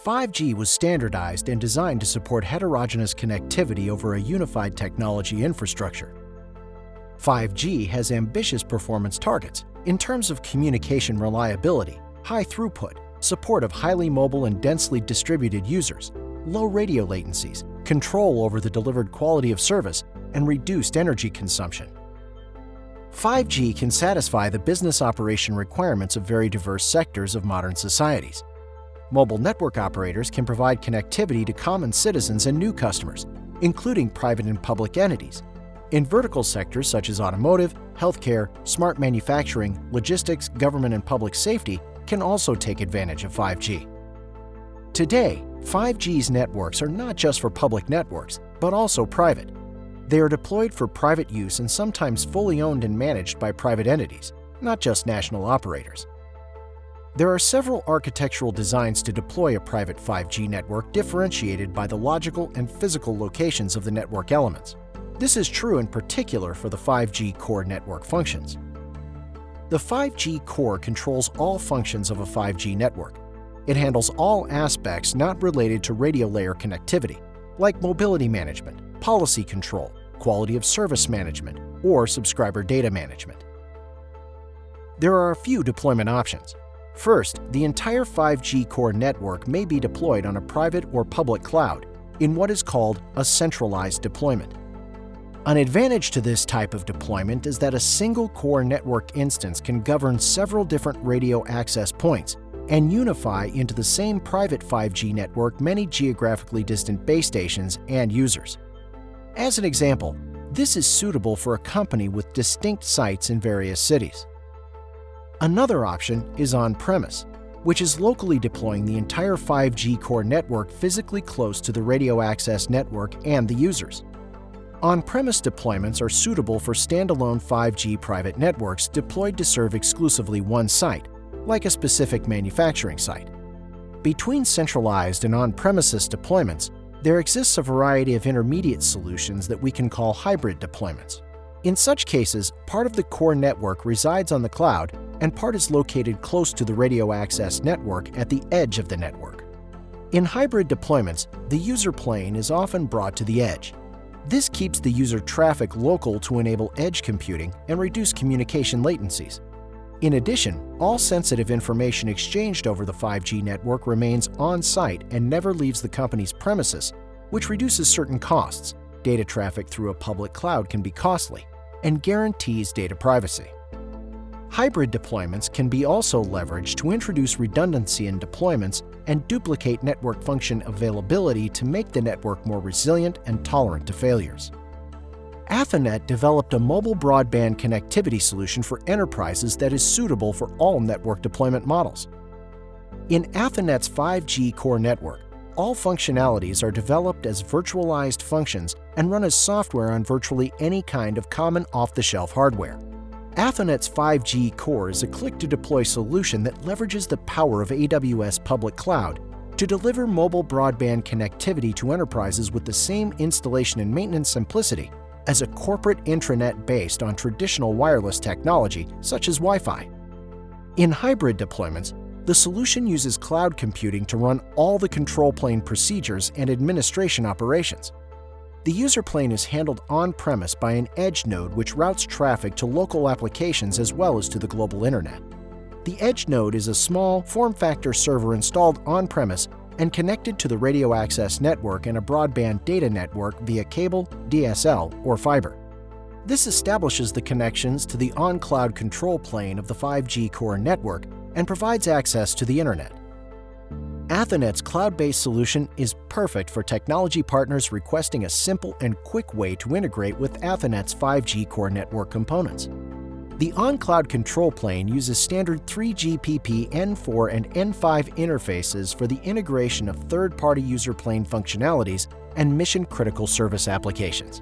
5G was standardized and designed to support heterogeneous connectivity over a unified technology infrastructure. 5G has ambitious performance targets in terms of communication reliability, high throughput, support of highly mobile and densely distributed users, low radio latencies, control over the delivered quality of service, and reduced energy consumption. 5G can satisfy the business operation requirements of very diverse sectors of modern societies. Mobile network operators can provide connectivity to common citizens and new customers, including private and public entities, in vertical sectors such as automotive, healthcare, smart manufacturing, logistics, government and public safety can also take advantage of 5G. Today, 5G's networks are not just for public networks, but also private. They are deployed for private use and sometimes fully owned and managed by private entities, not just national operators. There are several architectural designs to deploy a private 5G network differentiated by the logical and physical locations of the network elements. This is true in particular for the 5G core network functions. The 5G core controls all functions of a 5G network. It handles all aspects not related to radio layer connectivity, like mobility management, policy control, quality of service management, or subscriber data management. There are a few deployment options. First, the entire 5G core network may be deployed on a private or public cloud in what is called a centralized deployment. An advantage to this type of deployment is that a single core network instance can govern several different radio access points and unify into the same private 5G network many geographically distant base stations and users. As an example, this is suitable for a company with distinct sites in various cities. Another option is on-premise, which is locally deploying the entire 5G core network physically close to the radio access network and the users. On-premise deployments are suitable for standalone 5G private networks deployed to serve exclusively one site, like a specific manufacturing site. Between centralized and on-premises deployments, there exists a variety of intermediate solutions that we can call hybrid deployments. In such cases, part of the core network resides on the cloud and part is located close to the radio access network at the edge of the network. In hybrid deployments, the user plane is often brought to the edge. This keeps the user traffic local to enable edge computing and reduce communication latencies. In addition, all sensitive information exchanged over the 5G network remains on-site and never leaves the company's premises, which reduces certain costs. Data traffic through a public cloud can be costly and guarantees data privacy. Hybrid deployments can be also leveraged to introduce redundancy in deployments and duplicate network function availability to make the network more resilient and tolerant to failures. Athonet developed a mobile broadband connectivity solution for enterprises that is suitable for all network deployment models. In Athonet's 5G core network, all functionalities are developed as virtualized functions and run as software on virtually any kind of common off-the-shelf hardware. Athonet's 5G core is a click-to-deploy solution that leverages the power of AWS public cloud to deliver mobile broadband connectivity to enterprises with the same installation and maintenance simplicity as a corporate intranet based on traditional wireless technology such as Wi-Fi. In hybrid deployments, the solution uses cloud computing to run all the control plane procedures and administration operations. The user plane is handled on-premise by an edge node which routes traffic to local applications as well as to the global internet. The edge node is a small form-factor server installed on-premise and connected to the radio access network and a broadband data network via cable, DSL, or fiber. This establishes the connections to the on-cloud control plane of the 5G core network and provides access to the internet. Athonet's cloud-based solution is perfect for technology partners requesting a simple and quick way to integrate with Athonet's 5G core network components. The on-cloud control plane uses standard 3GPP N4 and N5 interfaces for the integration of third-party user plane functionalities and mission-critical service applications.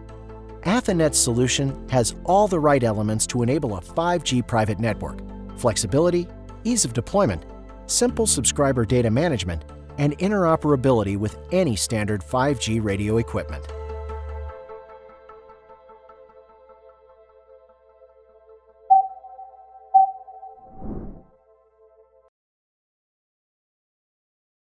Athonet's solution has all the right elements to enable a 5G private network: flexibility, ease of deployment, simple subscriber data management, and interoperability with any standard 5G radio equipment.